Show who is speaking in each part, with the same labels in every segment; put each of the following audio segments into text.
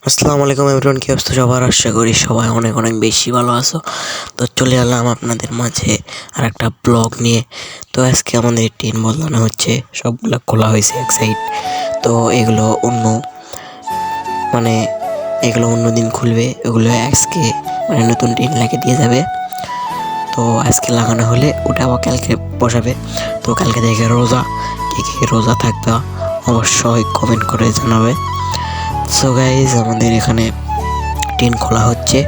Speaker 1: আসসালামু আলাইকুম এভরিওয়ান, কি অবস্থা সবার? আশা করি সবাই অনেক অনেক বেশি ভালো আছো। তো চলে এলাম আপনাদের মাঝে আর একটা ব্লগ নিয়ে। তো আজকে আমাদের টিন বদলানো হচ্ছে, সবগুলো খোলা হয়েছে এক সাইড। তো এগুলো অন্য দিন খুলবে, এগুলো আজকে নতুন টিন লাগিয়ে দিয়ে যাবে। তো আজকে লাগানো হলে ওটা আবার কালকে বসাবে। তো কালকে থেকে রোজা, কে রোজা থাকবে অবশ্যই কমেন্ট করে জানাবে। সো গাইজ, আমাদের এখানে টিন খোলা হচ্ছে।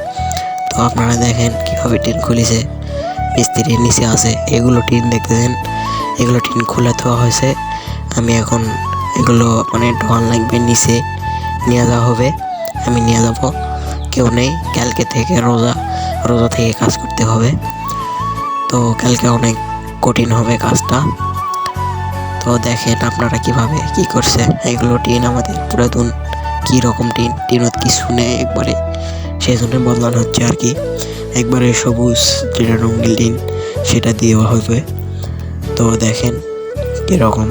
Speaker 1: তো আপনারা দেখেন কিভাবে টিন খুলেছে, মিস্ত্রির নিচে আছে। এগুলো টিন দেখতেছেন, এগুলো টিন খুলে দেওয়া হয়েছে। আমি এখন এগুলো ঢোকান লাগবে, নিচে নিয়ে যাওয়া হবে। আমি নিয়ে যাব, কেউ নেই। কালকে থেকে রোজা থেকে কাজ করতে হবে। তো কালকে অনেক কঠিন হবে কাজটা। তো দেখেন আপনারা কিভাবে কি করছে। এগুলো টিন আমাদের পুরাতন, কি রকম টিনত কিছু নেই একবারে, সেই জন্য বদলানো হচ্ছে আর কি। একবারে সবুজ যেটা রঙিন টিন সেটা দেওয়া হবে। তো দেখেন কিরকম।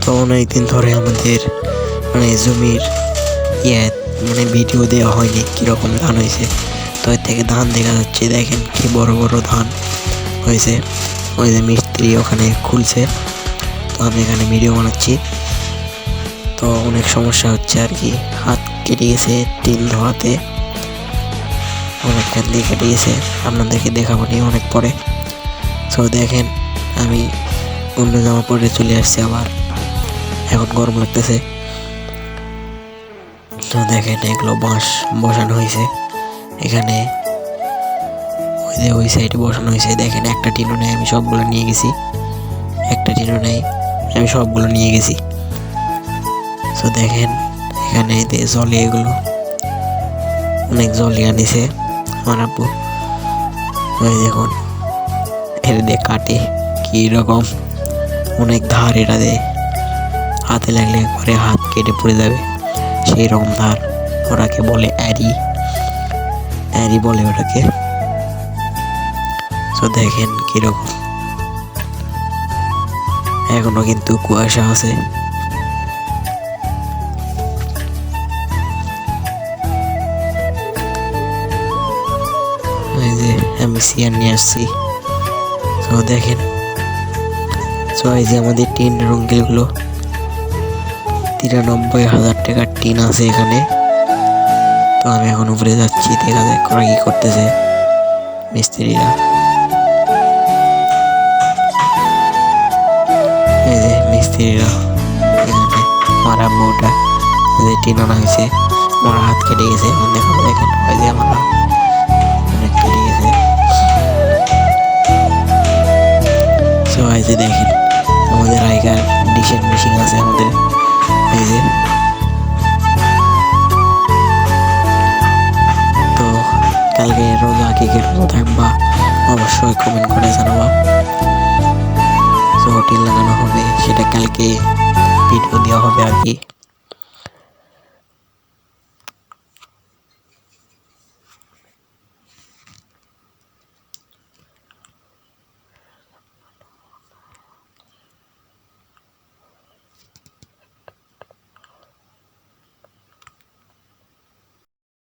Speaker 1: তো অনেকদিন ধরে আমাদের জমির ভিডিও দেওয়া হয়নি, কিরকম ধান হয়েছে। তো এর থেকে ধান দেখা যাচ্ছে, দেখেন কি বড় বড় ধান হয়েছে। ওই যে মিস্ত্রি ওখানে খুলছে, তো আমি এখানে ভিডিও বানাচ্ছি। তো অনেক সমস্যা হচ্ছে আর কি, হাত কেটে গেছে টিন ধোয়াতে, অনেকখান দিয়ে কেটে গেছে। আপনাদেরকে দেখাবো নি অনেক পরে। তো দেখেন আমি অন্য জামা পরে চলে আসছি আবার, এখন গরম লাগতেছে। তো দেখেন এগুলো বাঁশ বসানো হয়েছে এখানে, ওই সাইডে বসানো হয়েছে। দেখেন একটা টিনও নেই, আমি সবগুলো নিয়ে গেছি। একটা টিনও নেই, আমি সবগুলো নিয়ে গেছি। তো দেখেন এখানে জলে, এগুলো অনেক জলে আনিছে আমার আব্বু। ওই দেখুন এটা দিয়ে কাটে, কি রকম অনেক ধার, এটা দিয়ে হাতে লাগলে ঘরে হাত কেটে পড়ে যাবে, সেই রকম ধার। ওটাকে বলে অ্যারি বলে ওটাকে। তো দেখেন কিরকম, এখনো কিন্তু কুয়াশা আছে। এই যে আমি চেয়ার নিয়ে আসছি। তো দেখেন, তো এই যে আমাদের টিন রঙিলগুলো 93,000 টাকার টিন আছে এখানে। তো আমি এখন উপরে যাচ্ছি, দেখা যায় করা কি করতেছে মিস্ত্রিরা। এই যে মিস্ত্রিরা এখানে, আমার আম্মুটা যে টিন আনা হয়েছে, আমার হাত কেটে গেছে। এখন দেখাবো, দেখেন ওই যে আমার হাত অনেক কেটে গেছে। তো এই যে দেখেন আমাদের আগেকার ডিশের মেশিন আছে আমাদের, এই যে। তো কালকে রোজা, কে রোজা থাকবা অবশ্যই কমেন্ট করে জানাবা। তো টিন লাগানো হবে, সেটা কালকে ভিডিও দেওয়া হবে আর কি।